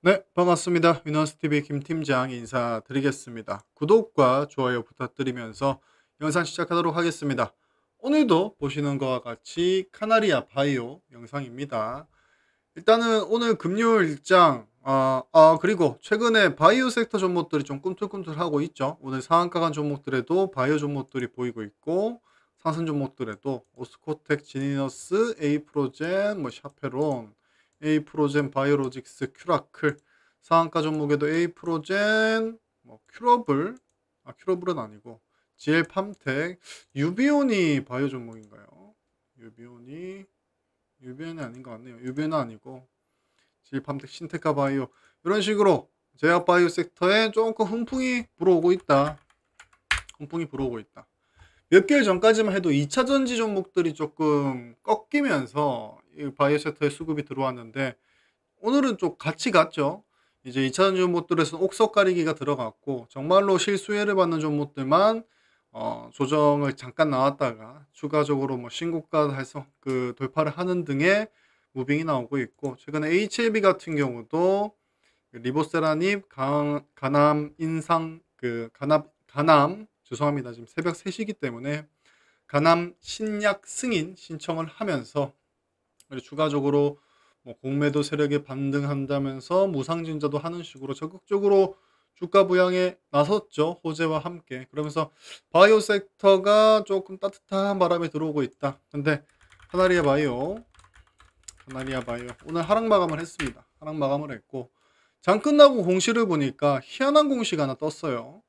네, 반갑습니다. 위너스TV 김팀장 인사드리겠습니다. 구독과 좋아요 부탁드리면서 영상 시작하도록 하겠습니다. 오늘도 보시는 것과 같이 카나리아 바이오 영상입니다. 일단은 오늘 금요일 일장, 그리고 최근에 바이오 섹터 종목들이 좀 꿈틀꿈틀하고 있죠. 오늘 상한가 간 종목들에도 바이오 종목들이 보이고 있고, 상승 종목들에도 오스코텍, 지니너스, 에이프로젠, 샤페론, 에이프로젠, 바이오로직스, 큐라클, 상한가 종목에도 에이프로젠, 큐러블, 큐러블은 아니고 GL팜텍, 유비온이 바이오 종목인가요? 유비온이 아닌 것 같네요. 유비온은 아니고 질팜텍, 신테카 바이오, 이런 식으로 제약 바이오 섹터에 조금 훈풍이 불어오고 있다. 훈풍이 불어오고 있다. 몇 개월 전까지만 해도 2차 전지 종목들이 조금 꺾이면서 이 바이오 섹터에 수급이 들어왔는데, 오늘은 좀 같이 갔죠. 이제 2차 전지 종목들에서는 옥석 가리기가 들어갔고, 정말로 실수혜를 받는 종목들만 조정을 잠깐 나왔다가 추가적으로 신고가 달성 돌파를 하는 등의 무빙이 나오고 있고, 최근에 HLB 같은 경우도 리보세라닙, 가남 인상, 가남, 죄송합니다. 지금 새벽 3시기 때문에 가남 신약 승인 신청을 하면서, 그리고 추가적으로 공매도 세력에 반등한다면서 무상증자도 하는 식으로 적극적으로 주가 부양에 나섰죠. 호재와 함께. 그러면서 바이오 섹터가 조금 따뜻한 바람이 들어오고 있다. 근데 카나리아 바이오 오늘 하락 마감을 했습니다. 하락 마감을 했고, 장 끝나고 공시를 보니까 희한한 공시가 하나 떴어요.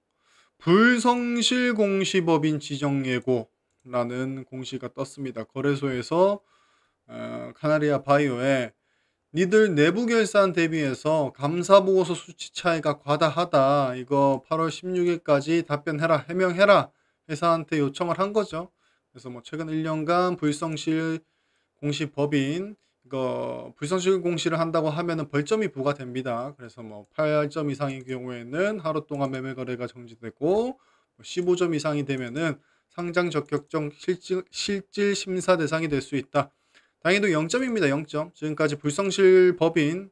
불성실 공시법인 지정예고라는 공시가 떴습니다. 거래소에서 카나리아 바이오에 니들 내부 결산 대비해서 감사보고서 수치 차이가 과다하다. 이거 8월 16일까지 답변해라, 해명해라. 회사한테 요청을 한 거죠. 그래서 최근 1년간 불성실 공시 법인, 이거 불성실 공시를 한다고 하면은 벌점이 부과됩니다. 그래서 8점 이상인 경우에는 하루 동안 매매 거래가 정지되고, 15점 이상이 되면은 상장 적격정 실질 심사 대상이 될 수 있다. 다행히도 0점입니다. 0점. 지금까지 불성실 법인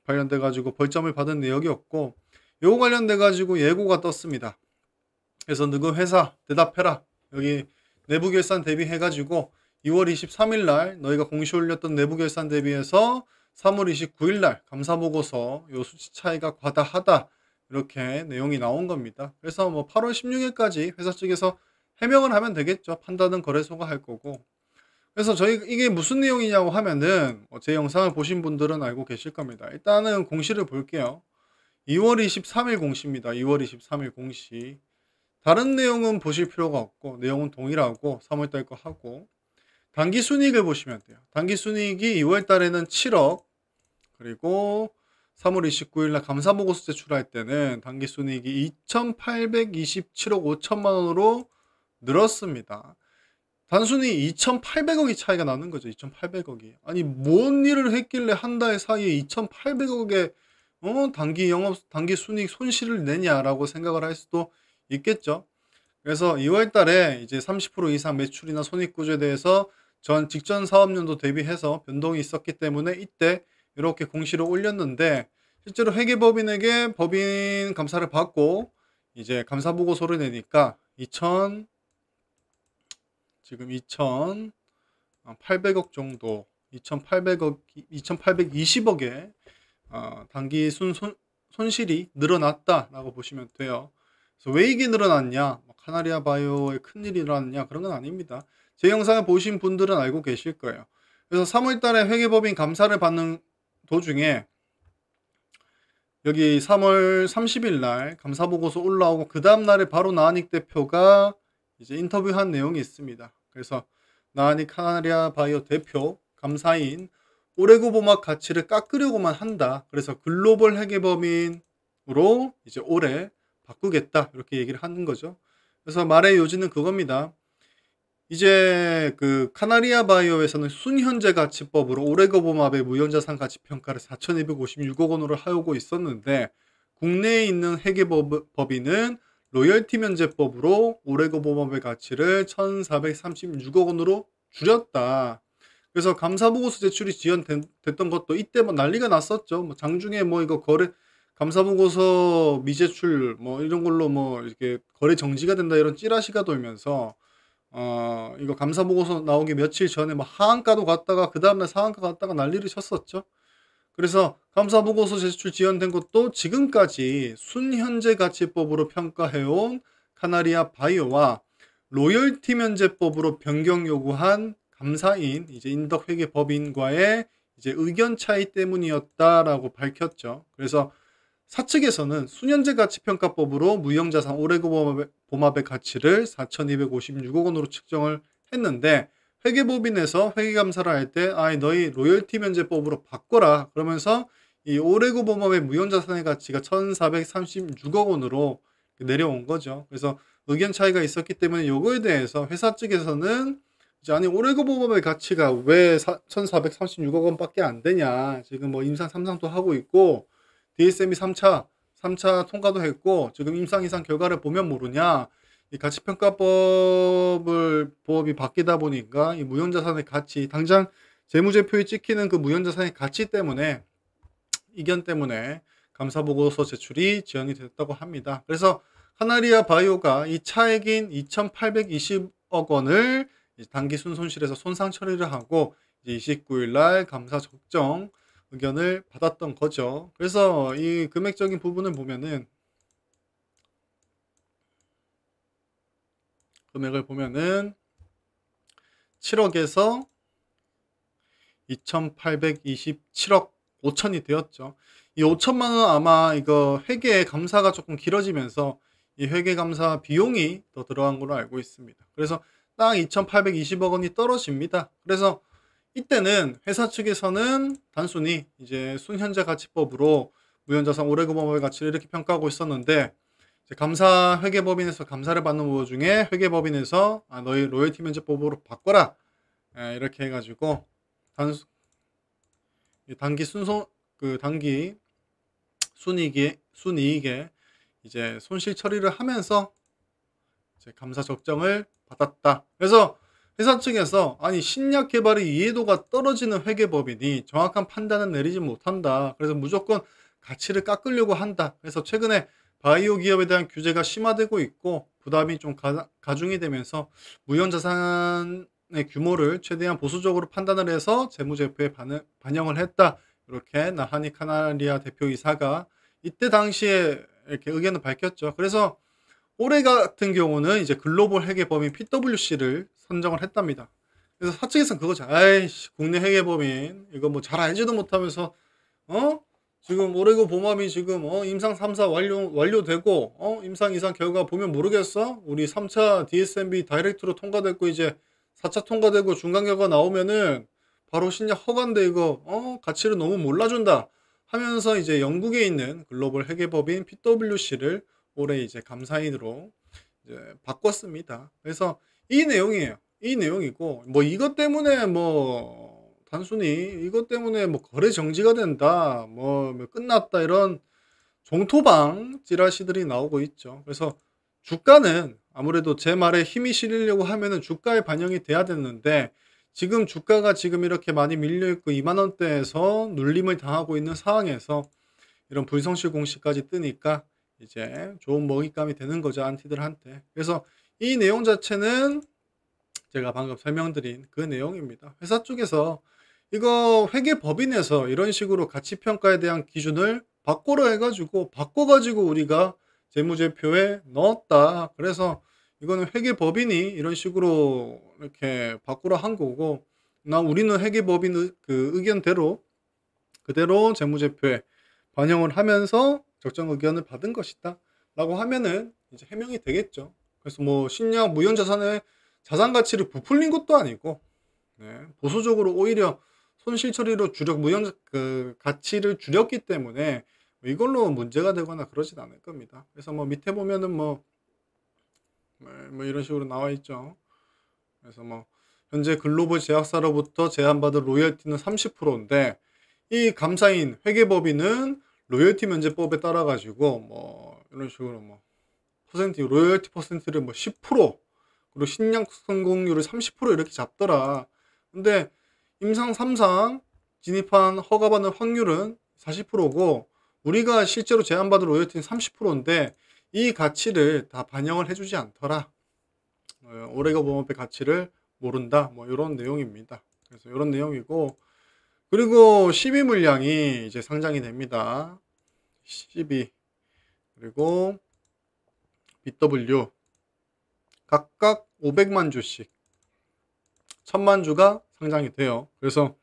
관련돼 가지고 벌점을 받은 내역이 없고, 요거 관련돼 가지고 예고가 떴습니다. 그래서 너그 회사 대답해라. 여기 내부 결산 대비해 가지고 2월 23일 날 너희가 공시 올렸던 내부 결산 대비해서 3월 29일 날 감사 보고서 요 수치 차이가 과다하다. 이렇게 내용이 나온 겁니다. 그래서 8월 16일까지 회사 측에서 해명을 하면 되겠죠. 판단은 거래소가 할 거고. 그래서 이게 무슨 내용이냐고 하면은, 제 영상을 보신 분들은 알고 계실 겁니다. 일단은 공시를 볼게요. 2월 23일 공시입니다. 2월 23일 공시. 다른 내용은 보실 필요가 없고, 내용은 동일하고 3월달 거 하고, 단기 순이익을 보시면 돼요. 단기 순이익이 2월 달에는 7억, 그리고 3월 29일 날 감사보고서 제출할 때는 단기 순이익이 2,827억 5천만 원으로 늘었습니다. 단순히 2,800억이 차이가 나는 거죠. 2,800억이. 아니, 뭔 일을 했길래 한 달 사이에 2,800억의 단기 순이익 손실을 내냐라고 생각을 할 수도 있겠죠. 그래서 2월 달에 이제 30% 이상 매출이나 손익 구조에 대해서 직전 사업년도 대비해서 변동이 있었기 때문에 이때 이렇게 공시를 올렸는데, 실제로 회계법인에게 법인 감사를 받고 이제 감사 보고서를 내니까 지금 2,800억 정도, 2,820억의 단기 손실이 늘어났다라고 보시면 돼요. 그래서 왜 이게 늘어났냐? 카나리아 바이오에 큰일이 일어났냐? 그런 건 아닙니다. 제 영상을 보신 분들은 알고 계실 거예요. 그래서 3월 달에 회계법인 감사를 받는 도중에 여기 3월 30일 날 감사 보고서 올라오고 그 다음 날에 바로 나한익 대표가 이제 인터뷰한 내용이 있습니다. 그래서 나한익 카나리아 바이오 대표 감사인 오레고 보막 가치를 깎으려고만 한다. 그래서 글로벌 회계법인으로 이제 올해 바꾸겠다. 이렇게 얘기를 하는 거죠. 그래서 말의 요지는 그겁니다. 이제 카나리아 바이오에서는 순현재 가치법으로 오레고보맙의 무형자산 가치 평가를 4,256억 원으로 하고 있었는데, 국내에 있는 회계법인은 로열티 면제법으로 오레고보맙의 가치를 1,436억 원으로 줄였다. 그래서 감사 보고서 제출이 지연됐던 것도 이때 뭐 난리가 났었죠. 뭐 장중에 뭐 이거 거래 감사 보고서 미제출 뭐 이런 걸로 뭐 이렇게 거래 정지가 된다 이런 찌라시가 돌면서 이거 감사 보고서 나오기 며칠 전에 뭐 하한가도 갔다가 그다음 날 상한가 갔다가 난리를 쳤었죠. 그래서 감사 보고서 제출 지연된 것도 지금까지 순현재 가치법으로 평가해 온 카나리아 바이오와 로열티 면제법으로 변경 요구한 감사인 이제 인덕회계법인과의 이제 의견 차이 때문이었다라고 밝혔죠. 그래서 사측에서는 순현재 가치평가법으로 무형자산 오래고 범합의 가치를 4,256억 원으로 측정을 했는데 회계법인에서 회계감사를 할 때 너희 로열티 면제법으로 바꿔라 그러면서 이 오래고 범합의 무형자산의 가치가 1,436억 원으로 내려온 거죠. 그래서 의견 차이가 있었기 때문에 요거에 대해서 회사 측에서는 이제 아니 오래고 범합의 가치가 왜 1,436억 원밖에 안 되냐 지금 뭐 임상 3상도 하고 있고 DSM이 3차 통과도 했고 지금 임상 이상 결과를 보면 모르냐 이 가치평가법이 바뀌다 보니까 이 무형자산의 가치 당장 재무제표에 찍히는 그 무형자산의 가치 때문에 이견 때문에 감사보고서 제출이 지연이 됐다고 합니다. 그래서 카나리아 바이오가 이 차액인 2,820억 원을 단기 순손실에서 손상 처리를 하고 이제 29일 날 감사 적정 의견을 받았던 거죠. 그래서 이 금액적인 부분을 보면은 금액을 보면은 7억에서 2,827억 5천이 되었죠. 이 5천만 원 아마 이거 회계 감사가 조금 길어지면서 이 회계 감사 비용이 더 들어간 걸로 알고 있습니다. 그래서 딱 2,820억 원이 떨어집니다. 그래서 이때는 회사 측에서는 단순히 이제 순현재 가치법으로 무형자산 오래금범의 가치를 이렇게 평가하고 있었는데 이제 감사 회계법인에서 감사를 받는 도중에 회계법인에서 너희 로열티 면제법으로 바꿔라 이렇게 해가지고 단기 단기 순이익에 이제 손실 처리를 하면서 이제 감사 적정을 받았다. 그래서 회사 측에서 아니 신약 개발의 이해도가 떨어지는 회계법인이 정확한 판단을 내리지 못한다. 그래서 무조건 가치를 깎으려고 한다. 그래서 최근에 바이오 기업에 대한 규제가 심화되고 있고 부담이 좀 가중이 되면서 무형자산의 규모를 최대한 보수적으로 판단을 해서 재무제표에 반영을 했다. 이렇게 나하니 카나리아 대표이사가 이때 당시에 이렇게 의견을 밝혔죠. 그래서 올해 같은 경우는 이제 글로벌 회계법인 PwC를 선정을 했답니다. 그래서 사측에서는 그거죠. 아이씨, 국내 회계법인 이거 뭐 잘 알지도 못하면서 지금 오래고 범합이 지금 임상 3사 완료되고 임상 이상 결과 보면 모르겠어? 우리 3차 DSMB 다이렉트로 통과됐고 이제 4차 통과되고 중간 결과 나오면은 바로 신약 허가인데 이거 가치를 너무 몰라준다 하면서 이제 영국에 있는 글로벌 회계법인 PwC를 올해 이제 감사인으로 이제 바꿨습니다. 그래서 이 내용이에요. 이 내용이고 뭐 이것 때문에 뭐 단순히 이것 때문에 뭐 거래 정지가 된다, 뭐 끝났다 이런 종토방 찌라시들이 나오고 있죠. 그래서 주가는 아무래도 제 말에 힘이 실리려고 하면은 주가에 반영이 돼야 되는데 지금 주가가 지금 이렇게 많이 밀려 있고 2만 원대에서 눌림을 당하고 있는 상황에서 이런 불성실 공시까지 뜨니까 이제 좋은 먹잇감이 되는 거죠, 안티들한테. 그래서 이 내용 자체는 제가 방금 설명드린 그 내용입니다. 회사 쪽에서 이거 회계법인에서 이런 식으로 가치평가에 대한 기준을 바꿔가지고 우리가 재무제표에 넣었다. 그래서 이거는 회계법인이 이런 식으로 이렇게 바꾸라 한 거고, 우리는 회계법인 그 의견대로 그대로 재무제표에 반영을 하면서 적정 의견을 받은 것이다 라고 하면은 이제 해명이 되겠죠. 그래서 뭐 신약 무형자산의 자산 가치를 부풀린 것도 아니고 보수적으로 오히려 손실 처리로 그 가치를 줄였기 때문에 이걸로 문제가 되거나 그러진 않을 겁니다. 그래서 뭐 밑에 보면은 뭐 이런 식으로 나와 있죠. 그래서 뭐 현재 글로벌 제약사로부터 제한받을 로열티는 30%인데 이 감사인 회계법인은 로열티 면제법에 따라 가지고 뭐 이런 식으로 뭐 로열티 퍼센트를 뭐 10% 그리고 신약 성공률을 30% 이렇게 잡더라. 근데 임상 3상 진입한 허가받는 확률은 40%고 우리가 실제로 제안받을 로열티는 30%인데 이 가치를 다 반영을 해주지 않더라. 오레고 봄업의 가치를 모른다. 뭐 이런 내용입니다. 그래서 이런 내용이고 그리고 12 물량이 이제 상장이 됩니다. 12 그리고 BW 각각 500만 주씩 1000만 주가 상장이 돼요. 그래서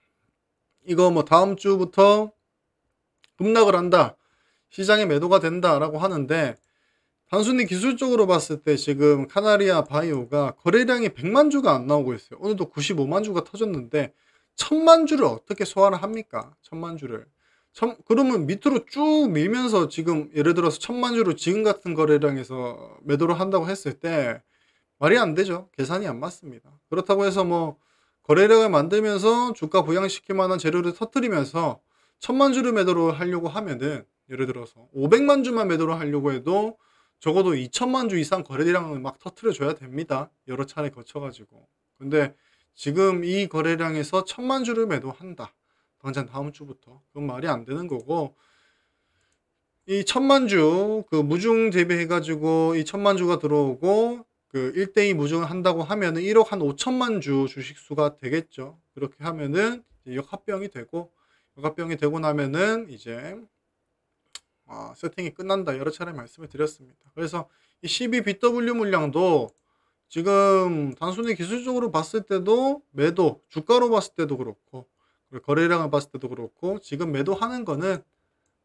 이거 뭐 다음 주부터 급락을 한다. 시장에 매도가 된다라고 하는데 단순히 기술적으로 봤을 때 지금 카나리아 바이오가 거래량이 100만 주가 안 나오고 있어요. 오늘도 95만 주가 터졌는데 1000만 주를 어떻게 소화를 합니까? 1000만 주를. 그러면 밑으로 쭉 밀면서 지금 예를 들어서 1000만 주를 지금 같은 거래량에서 매도를 한다고 했을 때 말이 안 되죠. 계산이 안 맞습니다. 그렇다고 해서 뭐 거래량을 만들면서 주가 부양시킬 만한 재료를 터뜨리면서 1000만 주를 매도를 하려고 하면은 예를 들어서 500만 주만 매도를 하려고 해도 적어도 2000만 주 이상 거래량을 막 터뜨려 줘야 됩니다. 여러 차례 거쳐 가지고. 근데 지금 이 거래량에서 1000만 주를 매도한다. 당장 다음 주부터. 그건 말이 안 되는 거고 이 1000만 주 그 무중 대비해 가지고 이 1000만 주가 들어오고 그 1대2 무중을 한다고 하면은 1억 한 5천만 주 주식 수가 되겠죠. 그렇게 하면은 역합병이 되고 역합병이 되고 나면은 이제 세팅이 끝난다. 여러 차례 말씀을 드렸습니다. 그래서 이 12BW 물량도 지금 단순히 기술적으로 봤을 때도 매도, 주가로 봤을 때도 그렇고 거래량을 봤을 때도 그렇고 지금 매도하는 거는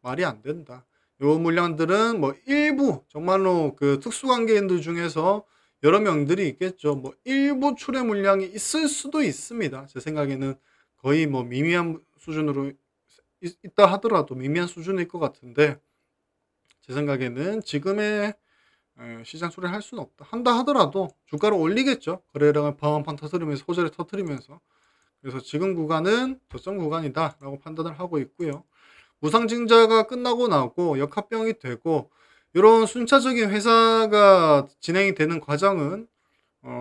말이 안 된다. 요 물량들은 뭐 일부 정말로 그 특수관계인들 중에서 여러 명들이 있겠죠. 뭐 일부 출회 물량이 있을 수도 있습니다. 제 생각에는 거의 뭐 미미한 수준으로 있다 하더라도 미미한 수준일 것 같은데 제 생각에는 지금의 시장 수리를 할 수는 없다. 한다 하더라도 주가를 올리겠죠. 거래량을 팡팡 터뜨리면서 호재를 터뜨리면서 그래서 지금 구간은 저점 구간이다라고 판단을 하고 있고요. 무상증자가 끝나고 나고 역합병이 되고 이런 순차적인 회사가 진행이 되는 과정은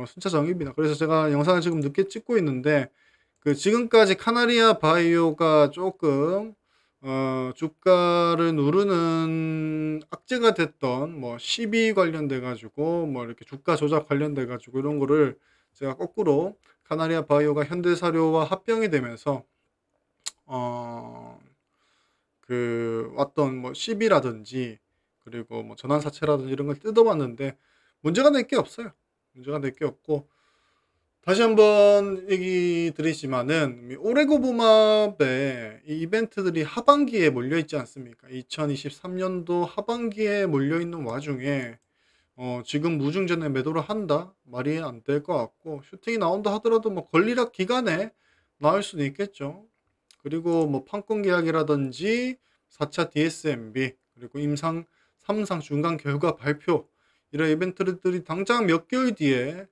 순차적입니다. 그래서 제가 영상을 지금 늦게 찍고 있는데 그 지금까지 카나리아 바이오가 조금 주가를 누르는 악재가 됐던 뭐 시비 관련돼 가지고 뭐 이렇게 주가 조작 관련돼 가지고 이런 거를 제가 거꾸로 카나리아 바이오가 현대사료와 합병이 되면서 어 그 왔던 뭐 시비라든지 그리고 뭐 전환사채라든지 이런 걸 뜯어봤는데 문제가 될 게 없어요. 문제가 될 게 없고 다시 한번 얘기 드리지만은 오레고봄합의 이 이벤트들이 하반기에 몰려 있지 않습니까? 2023년도 하반기에 몰려 있는 와중에 지금 무중전에 매도를 한다? 말이 안 될 것 같고 슈팅이 나온다 하더라도 뭐 권리락 기간에 나올 수도 있겠죠. 그리고 뭐 판권 계약이라든지 4차 DSMB 그리고 임상 3상 중간 결과 발표 이런 이벤트들이 당장 몇 개월 뒤에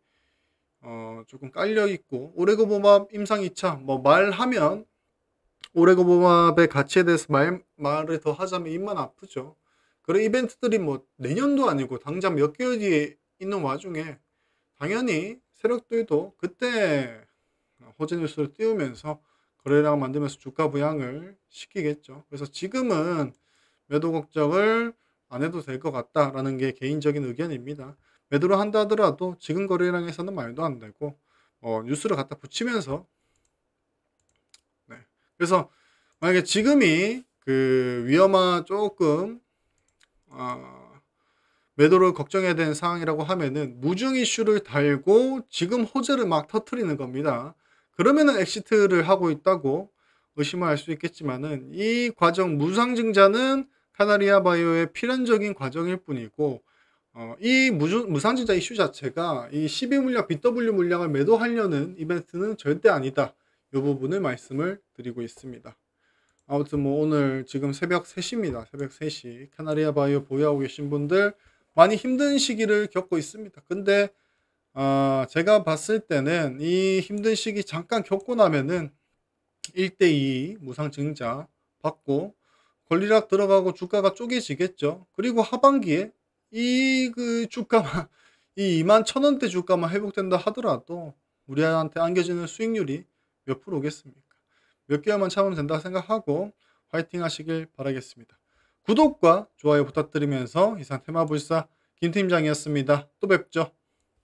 조금 깔려 있고 오레고봄합 임상 2차 뭐 말하면 오레고봄합의 가치에 대해서 말을 더 하자면 입만 아프죠. 그런 이벤트들이 뭐 내년도 아니고 당장 몇 개월 뒤에 있는 와중에 당연히 세력들도 그때 호재 뉴스를 띄우면서 거래량 만들면서 주가 부양을 시키겠죠. 그래서 지금은 매도 걱정을 안 해도 될 것 같다라는 게 개인적인 의견입니다. 매도를 한다 하더라도 지금 거래량에서는 말도 안 되고 뉴스를 갖다 붙이면서 네. 그래서 만약에 지금이 그 위험한 조금 매도를 걱정해야 되는 상황이라고 하면은 무중 이슈를 달고 지금 호재를 막 터트리는 겁니다. 그러면은 엑시트를 하고 있다고 의심을 할 수 있겠지만은 이 과정 무상증자는 카나리아 바이오의 필연적인 과정일 뿐이고 이 무상증자 이슈 자체가 이 12 물량, BW 물량을 매도하려는 이벤트는 절대 아니다. 이 부분을 말씀을 드리고 있습니다. 아무튼 뭐 오늘 지금 새벽 3시입니다. 새벽 3시 카나리아 바이오 보유하고 계신 분들 많이 힘든 시기를 겪고 있습니다. 근데 제가 봤을 때는 이 힘든 시기 잠깐 겪고 나면은 1대2 무상증자 받고 권리락 들어가고 주가가 쪼개지겠죠. 그리고 하반기에 이 그 주가만 이 21,000원대 주가만 회복된다 하더라도 우리한테 안겨지는 수익률이 몇 프로겠습니까? 몇 개월만 참으면 된다 생각하고 화이팅 하시길 바라겠습니다. 구독과 좋아요 부탁드리면서 이상 테마불사 김 팀장이었습니다. 또 뵙죠.